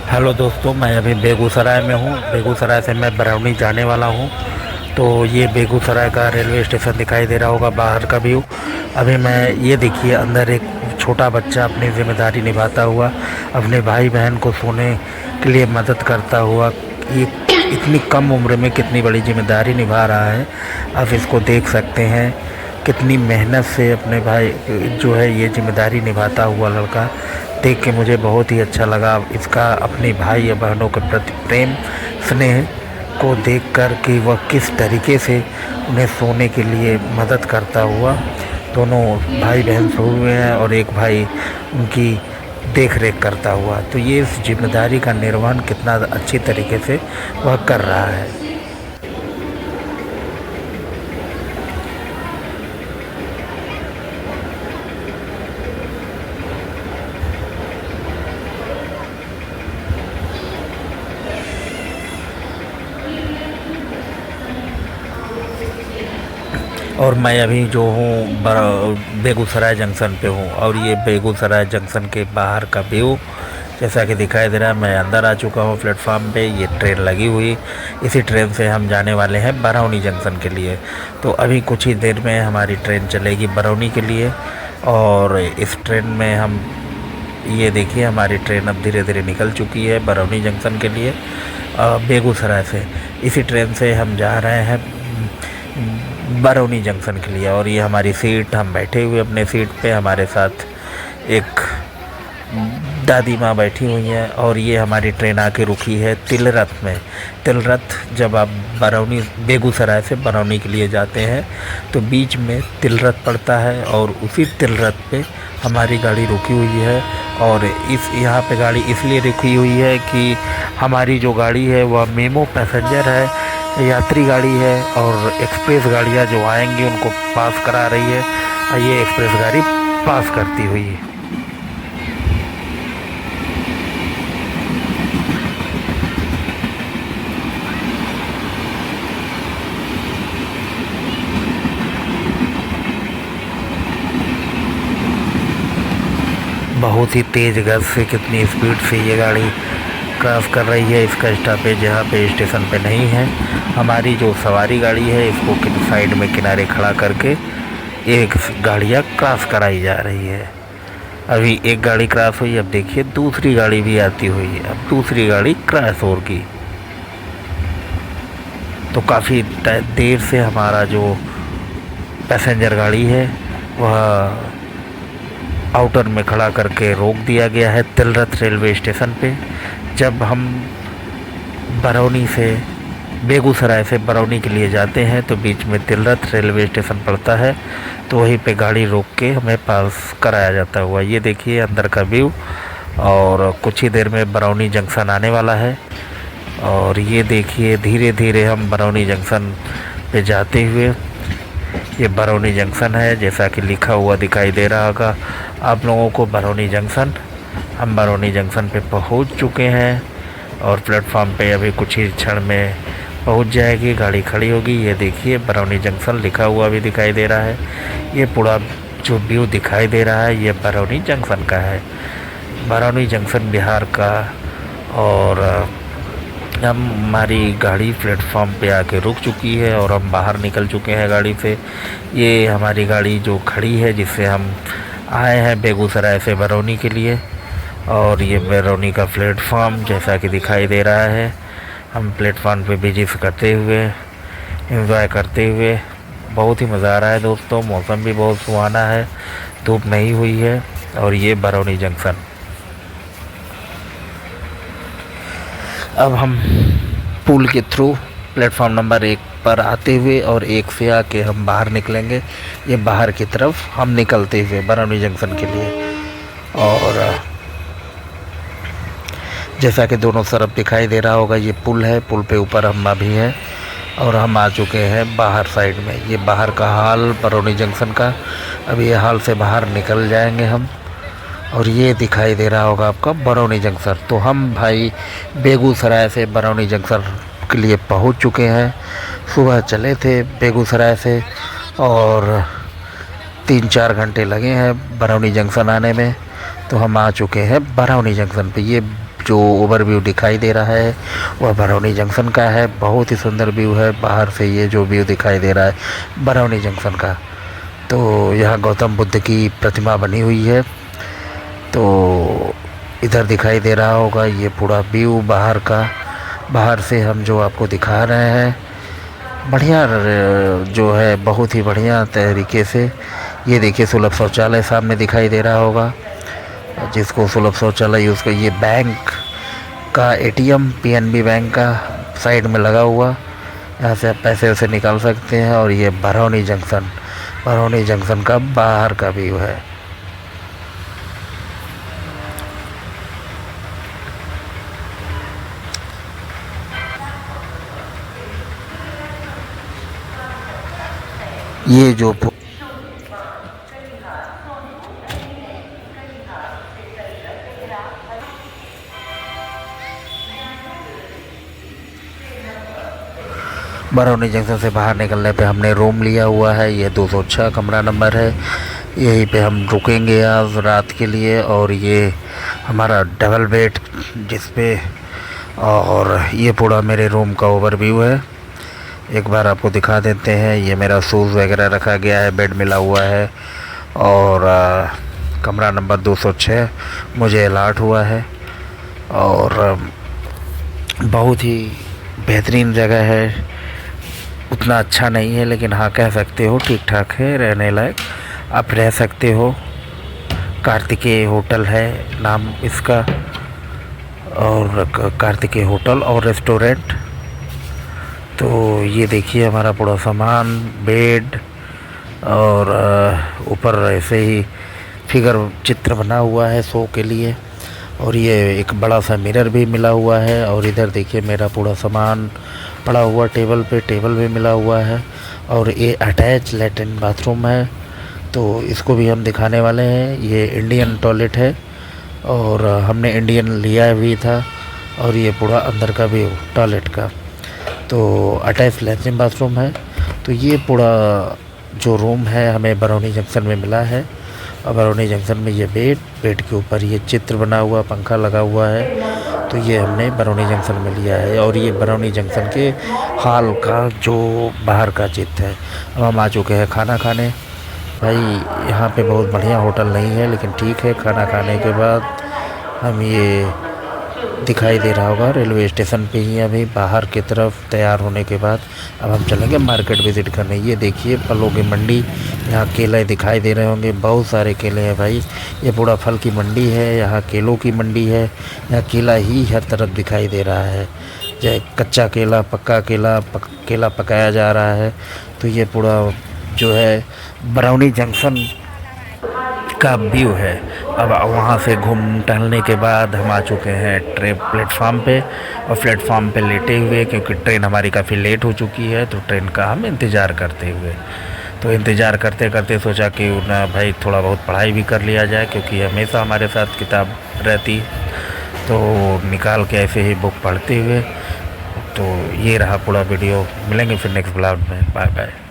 Hello दोस्तों, मैं अभी बेगूसराय में हूँ। बेगूसराय से मैं बरौनी जाने वाला हूँ। तो ये बेगूसराय का रेलवे स्टेशन दिखाई दे रहा होगा, बाहर का व्यू। अभी मैं ये देखिए, अंदर एक छोटा बच्चा अपनी ज़िम्मेदारी निभाता हुआ अपने भाई बहन को सोने के लिए मदद करता हुआ, ये इतनी कम उम्र में कितनी बड़ी ज़िम्मेदारी निभा रहा है। आप इसको देख सकते हैं, कितनी मेहनत से अपने भाई जो है ये ज़िम्मेदारी निभाता हुआ लड़का देख के मुझे बहुत ही अच्छा लगा। इसका अपने भाई या बहनों के प्रति प्रेम स्नेह को देखकर कि वह किस तरीके से उन्हें सोने के लिए मदद करता हुआ, दोनों भाई बहन सोए हुए हैं और एक भाई उनकी देख रेख करता हुआ। तो ये इस जिम्मेदारी का निर्वहन कितना अच्छी तरीके से वह कर रहा है। और मैं अभी जो हूँ बेगूसराय जंक्शन पे हूँ, और ये बेगूसराय जंक्शन के बाहर का व्यू जैसा कि दिखाई दे रहा है। मैं अंदर आ चुका हूँ प्लेटफॉर्म पे। ये ट्रेन लगी हुई, इसी ट्रेन से हम जाने वाले हैं बरौनी जंक्शन के लिए। तो अभी कुछ ही देर में हमारी ट्रेन चलेगी बरौनी के लिए। और इस ट्रेन में हम, ये देखिए हमारी ट्रेन अब धीरे धीरे निकल चुकी है बरौनी जंक्शन के लिए बेगूसराय से। इसी ट्रेन से हम जा रहे हैं बरौनी जंक्शन के लिए। और ये हमारी सीट, हम बैठे हुए अपने सीट पे, हमारे साथ एक दादी माँ बैठी हुई हैं। और ये हमारी ट्रेन आके रुकी है तिलरथ में। तिलरथ, जब आप बरौनी बेगूसराय से बरौनी के लिए जाते हैं तो बीच में तिलरथ पड़ता है, और उसी तिलरथ पे हमारी गाड़ी रुकी हुई है। और इस यहाँ पे गाड़ी इसलिए रुकी हुई है कि हमारी जो गाड़ी है वह मेमो पैसेंजर है, यात्री गाड़ी है। और एक्सप्रेस गाड़ियाँ जो आएंगी उनको पास करा रही है, ये एक्सप्रेस गाड़ी पास करती हुई है। बहुत ही तेज़ गति से, कितनी स्पीड से ये गाड़ी क्रॉस कर रही है इसका स्टॉपेज, जहाँ पे स्टेशन पे नहीं है। हमारी जो सवारी गाड़ी है इसको साइड में किनारे खड़ा करके एक गाड़ियाँ क्रॉस कराई जा रही है। अभी एक गाड़ी क्रॉस हुई, अब देखिए दूसरी गाड़ी भी आती हुई है, अब दूसरी गाड़ी क्रॉस होगी। तो काफ़ी देर से हमारा जो पैसेंजर गाड़ी है वह आउटर में खड़ा करके रोक दिया गया है तिलरथ रेलवे स्टेशन पे। जब हम बरौनी से, बेगूसराय से बरौनी के लिए जाते हैं तो बीच में तिलरथ रेलवे स्टेशन पड़ता है, तो वहीं पे गाड़ी रोक के हमें पास कराया जाता हुआ। ये देखिए अंदर का व्यू। और कुछ ही देर में बरौनी जंक्शन आने वाला है। और ये देखिए धीरे धीरे हम बरौनी जंक्शन पे जाते हुए, ये बरौनी जंक्शन है जैसा कि लिखा हुआ दिखाई दे रहा होगा आप लोगों को, बरौनी जंक्शन। हम बरौनी जंक्शन पे पहुंच चुके हैं और प्लेटफॉर्म पे अभी कुछ ही क्षण में पहुंच जाएगी, गाड़ी खड़ी होगी। ये देखिए बरौनी जंक्शन लिखा हुआ भी दिखाई दे रहा है। ये पूरा जो व्यू दिखाई दे रहा है ये बरौनी जंक्शन का है, बरौनी जंक्शन बिहार का। और हमारी गाड़ी प्लेटफॉर्म पे आके रुक चुकी है और हम बाहर निकल चुके हैं गाड़ी से। ये हमारी गाड़ी जो खड़ी है जिससे हम आए हैं बेगूसराय से बरौनी के लिए। और ये बरौनी का प्लेटफॉर्म जैसा कि दिखाई दे रहा है। हम प्लेटफॉर्म पे विजिट करते हुए, एंजॉय करते हुए, बहुत ही मज़ा आ रहा है दोस्तों। मौसम भी बहुत सुहाना है, धूप नहीं हुई है। और ये बरौनी जंक्शन। अब हम पुल के थ्रू प्लेटफॉर्म नंबर 1 पर आते हुए और 1 से आके हम बाहर निकलेंगे। ये बाहर की तरफ हम निकलते हुए बरौनी जंक्शन के लिए। और जैसा कि दोनों तरफ दिखाई दे रहा होगा ये पुल है, पुल पे ऊपर हम अभी हैं और हम आ चुके हैं बाहर साइड में। ये बाहर का हाल बरौनी जंक्शन का। अब ये हाल से बाहर निकल जाएंगे हम। और ये दिखाई दे रहा होगा आपका बरौनी जंक्शन। तो हम भाई बेगूसराय से बरौनी जंक्शन के लिए पहुंच चुके हैं। सुबह चले थे बेगूसराय से और 3-4 घंटे लगे हैं बरौनी जंक्शन आने में। तो हम आ चुके हैं बरौनी जंक्शन पे। ये जो ओवरव्यू दिखाई दे रहा है वह बरौनी जंक्शन का है। बहुत ही सुंदर व्यू है बाहर से, ये जो व्यू दिखाई दे रहा है बरौनी जंक्शन का। तो यहाँ गौतम बुद्ध की प्रतिमा बनी हुई है। तो इधर दिखाई दे रहा होगा ये पूरा व्यू बाहर का। बाहर से हम जो आपको दिखा रहे हैं बढ़िया जो है, बहुत ही बढ़िया तरीके से। ये देखिए सुलभ शौचालय सामने दिखाई दे रहा होगा, जिसको सुलभ शौचालय यूज़ कर, ये बैंक का एटीएम पीएनबी बैंक का साइड में लगा हुआ, यहाँ से आप पैसे वैसे निकाल सकते हैं। और ये बरौनी जंक्शन का बाहर का व्यू है। ये जो बरौनी जंक्शन से बाहर निकलने पे हमने रूम लिया हुआ है, ये 206 कमरा नंबर है। यहीं पे हम रुकेंगे आज रात के लिए। और ये हमारा डबल बेड जिस पे, और ये पूरा मेरे रूम का ओवरव्यू है। एक बार आपको दिखा देते हैं। ये मेरा शूज़ वगैरह रखा गया है, बेड मिला हुआ है। और कमरा नंबर 206 मुझे अलॉट हुआ है। और बहुत ही बेहतरीन जगह है। उतना अच्छा नहीं है लेकिन हाँ कह सकते हो ठीक ठाक है, रहने लायक, आप रह सकते हो। कार्तिकेय होटल है नाम इसका, और कार्तिकेय होटल और रेस्टोरेंट। तो ये देखिए हमारा पूरा सामान, बेड, और ऊपर ऐसे ही फिगर चित्र बना हुआ है शो के लिए। और ये एक बड़ा सा मिरर भी मिला हुआ है। और इधर देखिए मेरा पूरा सामान पड़ा हुआ टेबल पे, टेबल भी मिला हुआ है। और ये अटैच लेटरिन बाथरूम है, तो इसको भी हम दिखाने वाले हैं। ये इंडियन टॉयलेट है और हमने इंडियन लिया भी था। और ये पूरा अंदर का भी टॉयलेट का, तो अटैच लेटरिन बाथरूम है। तो ये पूरा जो रूम है हमें बरौनी जंक्शन में मिला है। और बरौनी जंक्शन में ये बेड के ऊपर ये चित्र बना हुआ, पंखा लगा हुआ है। तो ये हमने बरौनी जंक्शन में लिया है। और ये बरौनी जंक्शन के हॉल का जो बाहर का चित्र है। अब हम आ चुके हैं खाना खाने। भाई यहाँ पे बहुत बढ़िया होटल नहीं है लेकिन ठीक है, खाना खाने के बाद हम ये दिखाई दे रहा होगा रेलवे स्टेशन पे ही अभी बाहर की तरफ तैयार होने के बाद अब हम चलेंगे मार्केट विज़िट करने। ये देखिए फलों की मंडी, यहाँ केले दिखाई दे रहे होंगे, बहुत सारे केले हैं भाई। ये पूरा फल की मंडी है, यहाँ केलों की मंडी है। यहाँ केला ही हर तरफ दिखाई दे रहा है, चाहे कच्चा केला, पक्का केला, केला पकाया जा रहा है। तो ये पूरा जो है बरौनी जंक्शन का व्यू है। अब वहाँ से घूम टहलने के बाद हम आ चुके हैं प्लेटफार्म पे। और प्लेटफार्म पे लेटे हुए, क्योंकि ट्रेन हमारी काफ़ी लेट हो चुकी है, तो ट्रेन का हम इंतज़ार करते हुए, तो इंतज़ार करते करते सोचा कि ना भाई थोड़ा बहुत पढ़ाई भी कर लिया जाए, क्योंकि हमेशा हमारे साथ किताब रहती, तो निकाल के ऐसे ही बुक पढ़ते हुए। तो ये रहा पूरा वीडियो। मिलेंगे फिर नेक्स्ट ब्लॉग में। Bye bye.